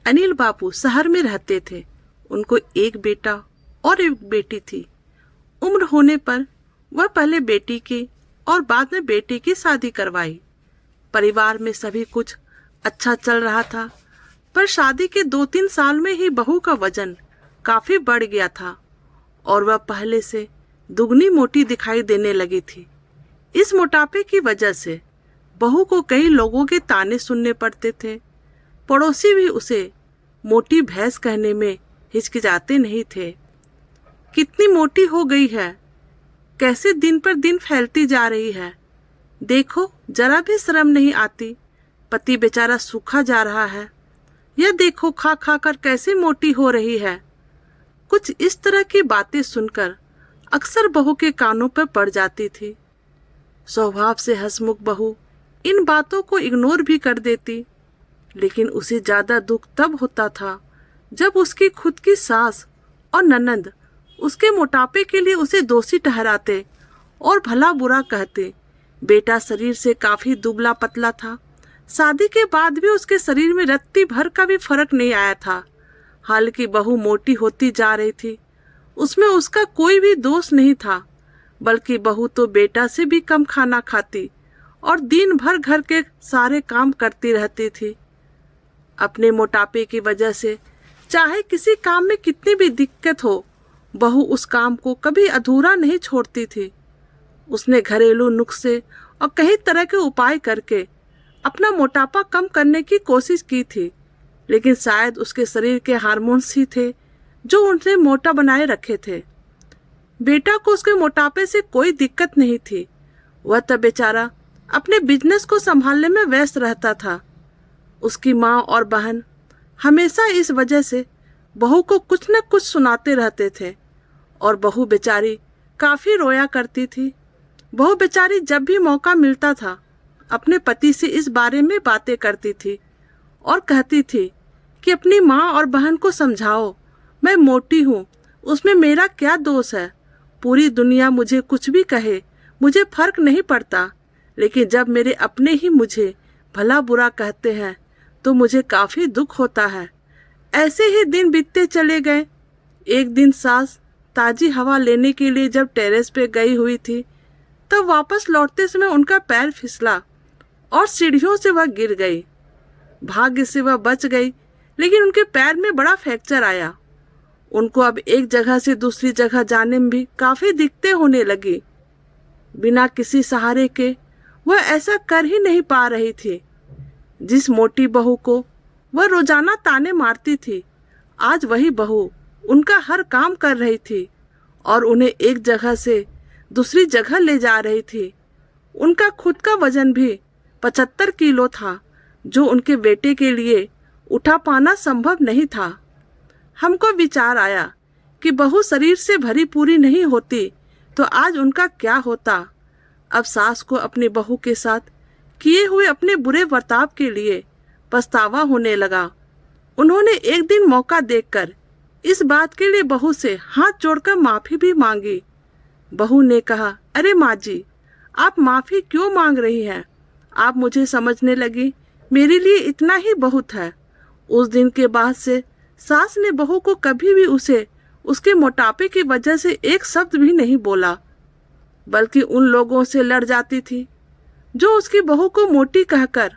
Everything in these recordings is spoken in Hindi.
अनिल बाबू शहर में रहते थे। उनको एक बेटा और एक बेटी थी। उम्र होने पर वह पहले बेटी की और बाद में बेटे की शादी करवाई। परिवार में सभी कुछ अच्छा चल रहा था, पर शादी के 2-3 साल में ही बहू का वजन काफी बढ़ गया था और वह पहले से दुगनी मोटी दिखाई देने लगी थी। इस मोटापे की वजह से बहू को कई लोगों के ताने सुनने पड़ते थे। पड़ोसी भी उसे मोटी भैंस कहने में हिचकिचाते नहीं थे। कितनी मोटी हो गई है, कैसे दिन पर दिन फैलती जा रही है, देखो जरा भी शर्म नहीं आती, पति बेचारा सूखा जा रहा है, यह देखो खा खा कर कैसे मोटी हो रही है। कुछ इस तरह की बातें सुनकर अक्सर बहू के कानों पर पड़ जाती थी। स्वभाव से हंसमुख बहू इन बातों को इग्नोर भी कर देती, लेकिन उसे ज्यादा दुख तब होता था जब उसकी खुद की सास और ननंद उसके मोटापे के लिए उसे दोषी ठहराते और भला बुरा कहते। बेटा शरीर से काफी दुबला पतला था। शादी के बाद भी उसके शरीर में रत्ती भर का भी फर्क नहीं आया था। हालांकि बहू मोटी होती जा रही थी, उसमें उसका कोई भी दोष नहीं था, बल्कि बहू तो बेटा से भी कम खाना खाती और दिन भर घर के सारे काम करती रहती थी। अपने मोटापे की वजह से चाहे किसी काम में कितनी भी दिक्कत हो, बहू उस काम को कभी अधूरा नहीं छोड़ती थी। उसने घरेलू नुस्खे और कई तरह के उपाय करके अपना मोटापा कम करने की कोशिश की थी, लेकिन शायद उसके शरीर के हार्मोन्स ही थे जो उन्हें मोटा बनाए रखे थे। बेटा को उसके मोटापे से कोई दिक्कत नहीं थी। वह तब बेचारा अपने बिजनेस को संभालने में व्यस्त रहता था। उसकी माँ और बहन हमेशा इस वजह से बहू को कुछ न कुछ सुनाते रहते थे और बहू बेचारी काफी रोया करती थी। बहू बेचारी जब भी मौका मिलता था अपने पति से इस बारे में बातें करती थी और कहती थी कि अपनी माँ और बहन को समझाओ, मैं मोटी हूँ, उसमें मेरा क्या दोष है। पूरी दुनिया मुझे कुछ भी कहे, मुझे फर्क नहीं पड़ता, लेकिन जब मेरे अपने ही मुझे भला बुरा कहते हैं तो मुझे काफी दुख होता है। ऐसे ही दिन बीतते चले गए। एक दिन सास ताजी हवा लेने के लिए जब टेरेस पे गई हुई थी, तब वापस लौटते समय उनका पैर फिसला और सीढ़ियों से वह गिर गई। भाग्य से वह बच गई, लेकिन उनके पैर में बड़ा फ्रैक्चर आया। उनको अब एक जगह से दूसरी जगह जाने में भी काफी दिक्कतें होने लगी। बिना किसी सहारे के वह ऐसा कर ही नहीं पा रही थी। जिस मोटी बहू को वह रोजाना ताने मारती थी, आज वही बहू उनका हर काम कर रही थी और उन्हें एक जगह से दूसरी जगह ले जा रही थी। उनका खुद का वजन भी 75 किलो था, जो उनके बेटे के लिए उठा पाना संभव नहीं था। हमको विचार आया कि बहू शरीर से भरी पूरी नहीं होती तो आज उनका क्या होता। अब सास को अपनी बहू के साथ किए हुए अपने बुरे बर्ताव के लिए पछतावा होने लगा। उन्होंने एक दिन मौका देखकर इस बात के लिए बहू से हाथ जोड़कर माफी भी मांगी। बहू ने कहा, अरे माँ जी, आप माफी क्यों मांग रही हैं? आप मुझे समझने लगी, मेरे लिए इतना ही बहुत है। उस दिन के बाद से सास ने बहू को कभी भी उसे उसके मोटापे की वजह से एक शब्द भी नहीं बोला, बल्कि उन लोगों से लड़ जाती थी जो उसकी बहू को मोटी कहकर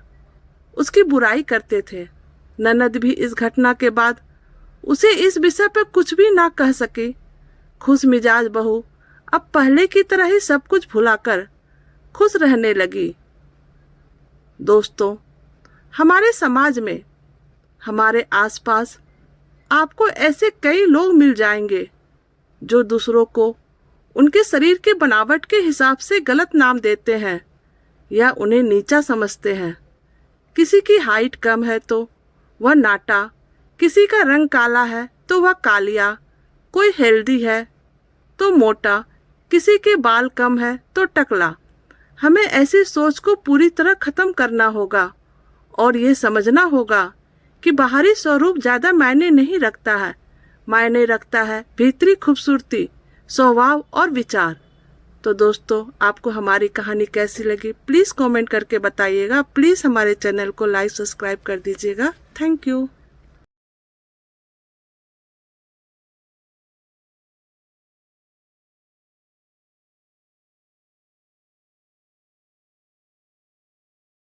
उसकी बुराई करते थे। ननद भी इस घटना के बाद उसे इस विषय पर कुछ भी ना कह सके। खुश मिजाज बहू अब पहले की तरह ही सब कुछ भुलाकर खुश रहने लगी। दोस्तों, हमारे समाज में, हमारे आसपास आपको ऐसे कई लोग मिल जाएंगे जो दूसरों को उनके शरीर के बनावट के हिसाब से गलत नाम देते हैं या उन्हें नीचा समझते हैं। किसी की हाइट कम है तो वह नाटा, किसी का रंग काला है तो वह कालिया, कोई हेल्दी है तो मोटा, किसी के बाल कम है तो टकला। हमें ऐसी सोच को पूरी तरह खत्म करना होगा और ये समझना होगा कि बाहरी स्वरूप ज्यादा मायने नहीं रखता है, मायने रखता है भीतरी खूबसूरती, स्वभाव और विचार। तो दोस्तों, आपको हमारी कहानी कैसी लगी प्लीज़ कमेंट करके बताइएगा। प्लीज़ हमारे चैनल को लाइक सब्सक्राइब कर दीजिएगा। Thank you.